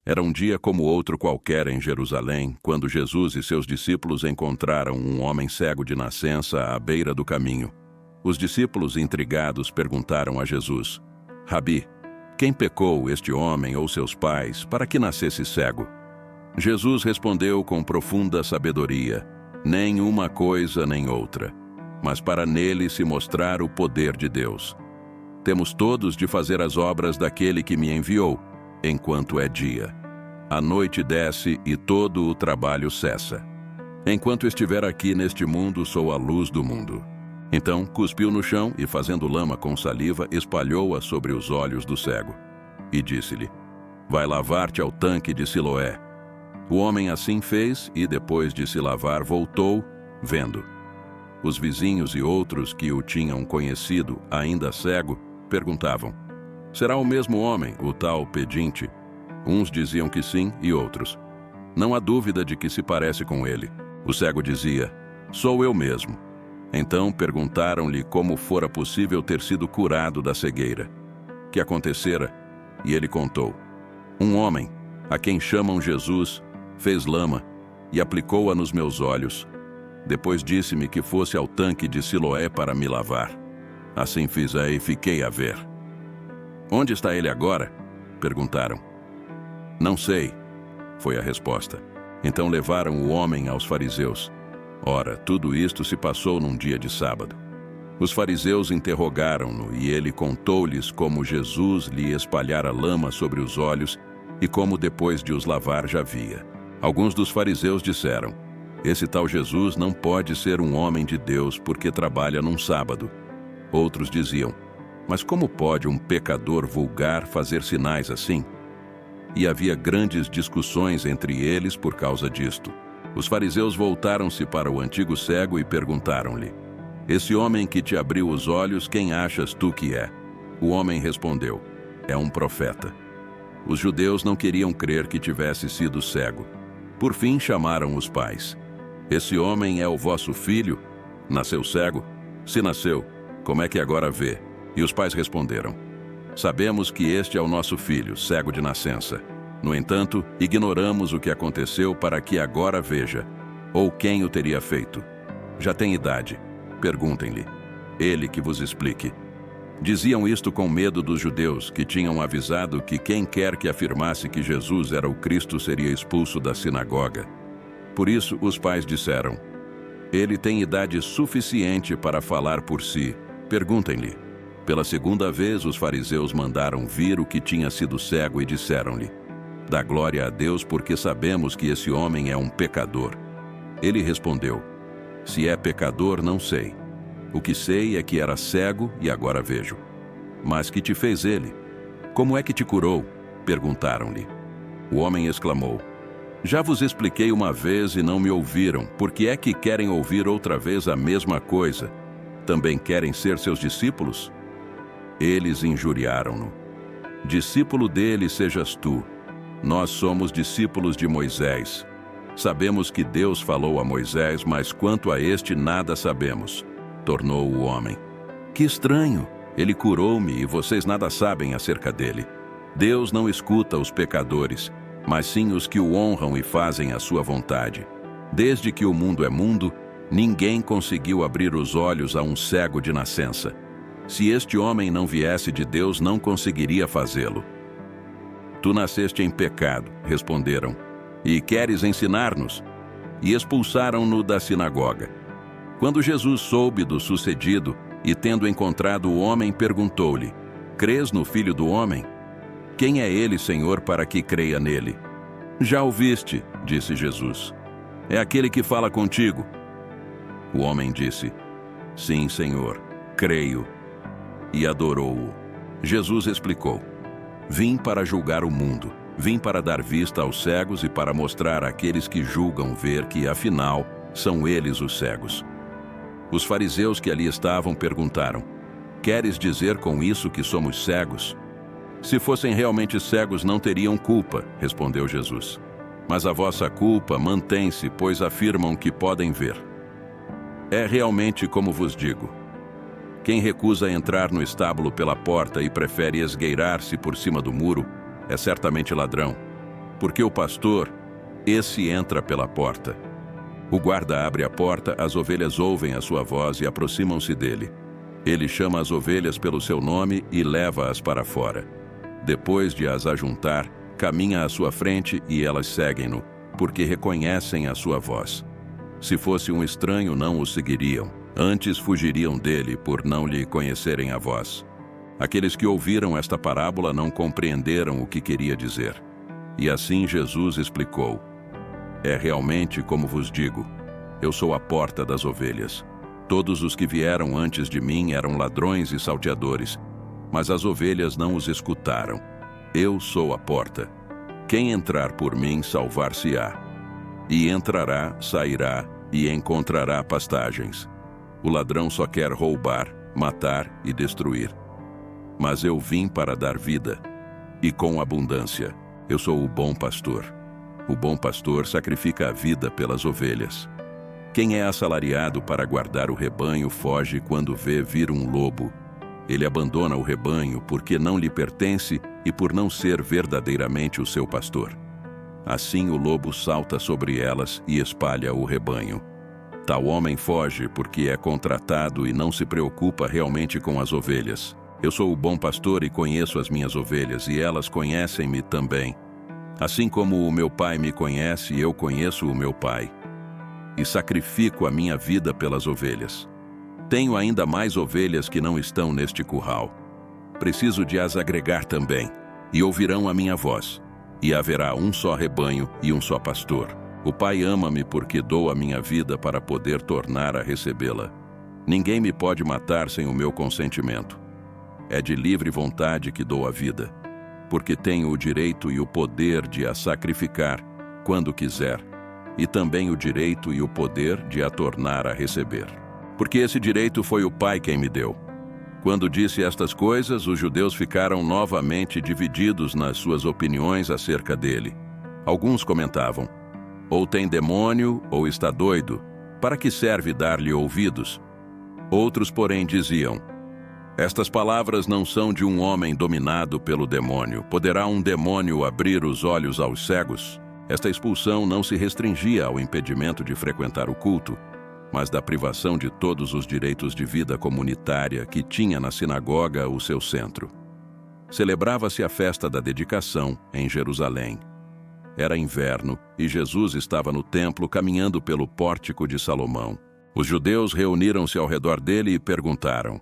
Era um dia como outro qualquer em Jerusalém, quando Jesus e seus discípulos encontraram um homem cego de nascença à beira do caminho. Os discípulos, intrigados, perguntaram a Jesus: Rabi, quem pecou, este homem ou seus pais, para que nascesse cego? Jesus respondeu com profunda sabedoria: nem uma coisa nem outra, mas para nele se mostrar o poder de Deus. Temos todos de fazer as obras daquele que me enviou, enquanto é dia. A noite desce e todo o trabalho cessa. Enquanto estiver aqui neste mundo, sou a luz do mundo. Então cuspiu no chão e, fazendo lama com saliva, espalhou-a sobre os olhos do cego. E disse-lhe: vai lavar-te ao tanque de Siloé. O homem assim fez e, depois de se lavar, voltou, vendo. Os vizinhos e outros que o tinham conhecido, ainda cego, perguntavam: será o mesmo homem, o tal pedinte? Uns diziam que sim e outros: não há dúvida de que se parece com ele. O cego dizia: sou eu mesmo. Então perguntaram-lhe como fora possível ter sido curado da cegueira. Que acontecera? E ele contou: um homem, a quem chamam Jesus, fez lama e aplicou-a nos meus olhos. Depois disse-me que fosse ao tanque de Siloé para me lavar. Assim fiz e fiquei a ver. Onde está ele agora? Perguntaram. Não sei, foi a resposta. Então levaram o homem aos fariseus. Ora, tudo isto se passou num dia de sábado. Os fariseus interrogaram-no e ele contou-lhes como Jesus lhe espalhara lama sobre os olhos e como depois de os lavar já via. Alguns dos fariseus disseram: esse tal Jesus não pode ser um homem de Deus porque trabalha num sábado. Outros diziam: mas como pode um pecador vulgar fazer sinais assim? E havia grandes discussões entre eles por causa disto. Os fariseus voltaram-se para o antigo cego e perguntaram-lhe: esse homem que te abriu os olhos, quem achas tu que é? O homem respondeu: é um profeta. Os judeus não queriam crer que tivesse sido cego. Por fim chamaram os pais. Esse homem é o vosso filho? Nasceu cego? Se nasceu, como é que agora vê? E os pais responderam: sabemos que este é o nosso filho, cego de nascença. No entanto, ignoramos o que aconteceu para que agora veja, ou quem o teria feito. Já tem idade. Perguntem-lhe. Ele que vos explique. Diziam isto com medo dos judeus, que tinham avisado que quem quer que afirmasse que Jesus era o Cristo seria expulso da sinagoga. Por isso os pais disseram: ele tem idade suficiente para falar por si. Perguntem-lhe. Pela segunda vez os fariseus mandaram vir o que tinha sido cego e disseram-lhe: dá glória a Deus porque sabemos que esse homem é um pecador. Ele respondeu: se é pecador, não sei. O que sei é que era cego e agora vejo. Mas que te fez ele? Como é que te curou? Perguntaram-lhe. O homem exclamou: já vos expliquei uma vez e não me ouviram. Por que é que querem ouvir outra vez a mesma coisa? Também querem ser seus discípulos? Eles injuriaram-no. Discípulo dele sejas tu. Nós somos discípulos de Moisés. Sabemos que Deus falou a Moisés, mas quanto a este nada sabemos. Tornou o homem. Que estranho! Ele curou-me e vocês nada sabem acerca dele. Deus não escuta os pecadores, mas sim os que o honram e fazem a sua vontade. Desde que o mundo é mundo, ninguém conseguiu abrir os olhos a um cego de nascença. Se este homem não viesse de Deus, não conseguiria fazê-lo. Tu nasceste em pecado, responderam, e queres ensinar-nos? E expulsaram-no da sinagoga. Quando Jesus soube do sucedido, e tendo encontrado o homem, perguntou-lhe: crês no Filho do Homem? Quem é ele, Senhor, para que creia nele? Já o viste, disse Jesus. É aquele que fala contigo. O homem disse: sim, Senhor, creio. E adorou-o. Jesus explicou: vim para julgar o mundo. Vim para dar vista aos cegos e para mostrar àqueles que julgam ver que, afinal, são eles os cegos. Os fariseus que ali estavam perguntaram: queres dizer com isso que somos cegos? Se fossem realmente cegos, não teriam culpa, respondeu Jesus. Mas a vossa culpa mantém-se, pois afirmam que podem ver. É realmente como vos digo. Quem recusa entrar no estábulo pela porta e prefere esgueirar-se por cima do muro, é certamente ladrão. porque o pastor, esse entra pela porta. O guarda abre a porta, as ovelhas ouvem a sua voz e aproximam-se dele. Ele chama as ovelhas pelo seu nome e leva-as para fora. Depois de as ajuntar, caminha à sua frente e elas seguem-no, porque reconhecem a sua voz. Se fosse um estranho, não o seguiriam. Antes fugiriam dele por não lhe conhecerem a voz. Aqueles que ouviram esta parábola não compreenderam o que queria dizer. E assim Jesus explicou: é realmente como vos digo, eu sou a porta das ovelhas. Todos os que vieram antes de mim eram ladrões e salteadores, mas as ovelhas não os escutaram. Eu sou a porta. Quem entrar por mim salvar-se-á. E entrará, sairá e encontrará pastagens. O ladrão só quer roubar, matar e destruir. Mas eu vim para dar vida, e com abundância. Eu sou o bom pastor. O bom pastor sacrifica a vida pelas ovelhas. Quem é assalariado para guardar o rebanho foge quando vê vir um lobo. Ele abandona o rebanho porque não lhe pertence e por não ser verdadeiramente o seu pastor. Assim o lobo salta sobre elas e espalha o rebanho. Tal homem foge porque é contratado e não se preocupa realmente com as ovelhas. Eu sou o bom pastor e conheço as minhas ovelhas, e elas conhecem-me também. Assim como o meu Pai me conhece, eu conheço o meu Pai. E sacrifico a minha vida pelas ovelhas. Tenho ainda mais ovelhas que não estão neste curral. Preciso de as agregar também, e ouvirão a minha voz. E haverá um só rebanho e um só pastor. O Pai ama-me porque dou a minha vida para poder tornar a recebê-la. Ninguém me pode matar sem o meu consentimento. É de livre vontade que dou a vida, porque tenho o direito e o poder de a sacrificar quando quiser, e também o direito e o poder de a tornar a receber. Porque esse direito foi o Pai quem me deu. Quando disse estas coisas, os judeus ficaram novamente divididos nas suas opiniões acerca dele. Alguns comentavam: ou tem demônio, ou está doido. Para que serve dar-lhe ouvidos? Outros, porém, diziam: estas palavras não são de um homem dominado pelo demônio. Poderá um demônio abrir os olhos aos cegos? Esta expulsão não se restringia ao impedimento de frequentar o culto, mas da privação de todos os direitos de vida comunitária que tinha na sinagoga o seu centro. Celebrava-se a festa da dedicação em Jerusalém. Era inverno e Jesus estava no templo caminhando pelo pórtico de Salomão. Os judeus reuniram-se ao redor dele e perguntaram: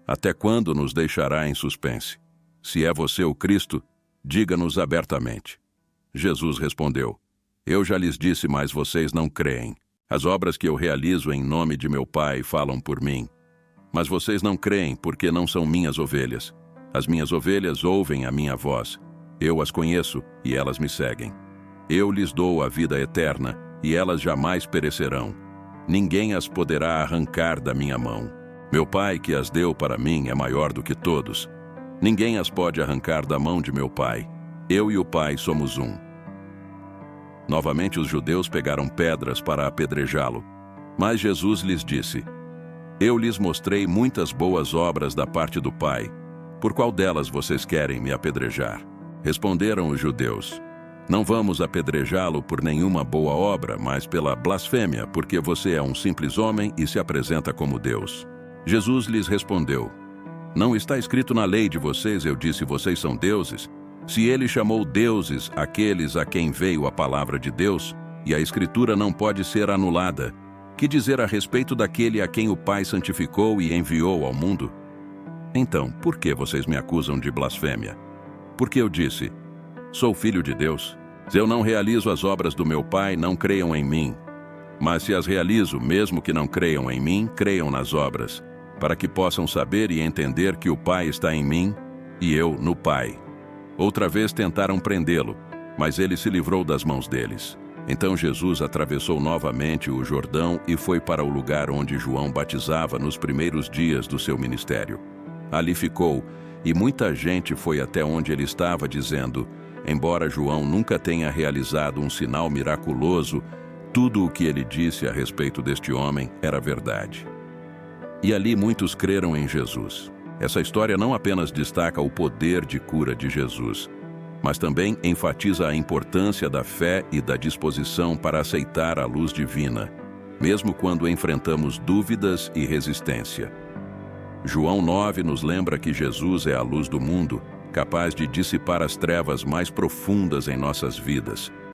até quando nos deixará em suspense? Se é você o Cristo, diga-nos abertamente. Jesus respondeu: eu já lhes disse, mas vocês não creem. As obras que eu realizo em nome de meu Pai falam por mim. Mas vocês não creem porque não são minhas ovelhas. As minhas ovelhas ouvem a minha voz. Eu as conheço e elas me seguem. Eu lhes dou a vida eterna e elas jamais perecerão. Ninguém as poderá arrancar da minha mão. Meu Pai que as deu para mim é maior do que todos. Ninguém as pode arrancar da mão de meu Pai. Eu e o Pai somos um. Novamente os judeus pegaram pedras para apedrejá-lo. Mas Jesus lhes disse: eu lhes mostrei muitas boas obras da parte do Pai. Por qual delas vocês querem me apedrejar? Responderam os judeus: não vamos apedrejá-lo por nenhuma boa obra, mas pela blasfêmia, porque você é um simples homem e se apresenta como Deus. Jesus lhes respondeu: não está escrito na lei de vocês, eu disse, vocês são deuses? Se ele chamou deuses aqueles a quem veio a palavra de Deus, e a Escritura não pode ser anulada, que dizer a respeito daquele a quem o Pai santificou e enviou ao mundo? Então, por que vocês me acusam de blasfêmia? Porque eu disse: sou filho de Deus. Se eu não realizo as obras do meu Pai, não creiam em mim. Mas se as realizo, mesmo que não creiam em mim, creiam nas obras, para que possam saber e entender que o Pai está em mim e eu no Pai. Outra vez tentaram prendê-lo, mas ele se livrou das mãos deles. Então Jesus atravessou novamente o Jordão e foi para o lugar onde João batizava nos primeiros dias do seu ministério. Ali ficou, e muita gente foi até onde ele estava, dizendo: embora João nunca tenha realizado um sinal miraculoso, tudo o que ele disse a respeito deste homem era verdade. E ali muitos creram em Jesus. Essa história não apenas destaca o poder de cura de Jesus, mas também enfatiza a importância da fé e da disposição para aceitar a luz divina, mesmo quando enfrentamos dúvidas e resistência. João 9 nos lembra que Jesus é a luz do mundo, capaz de dissipar as trevas mais profundas em nossas vidas,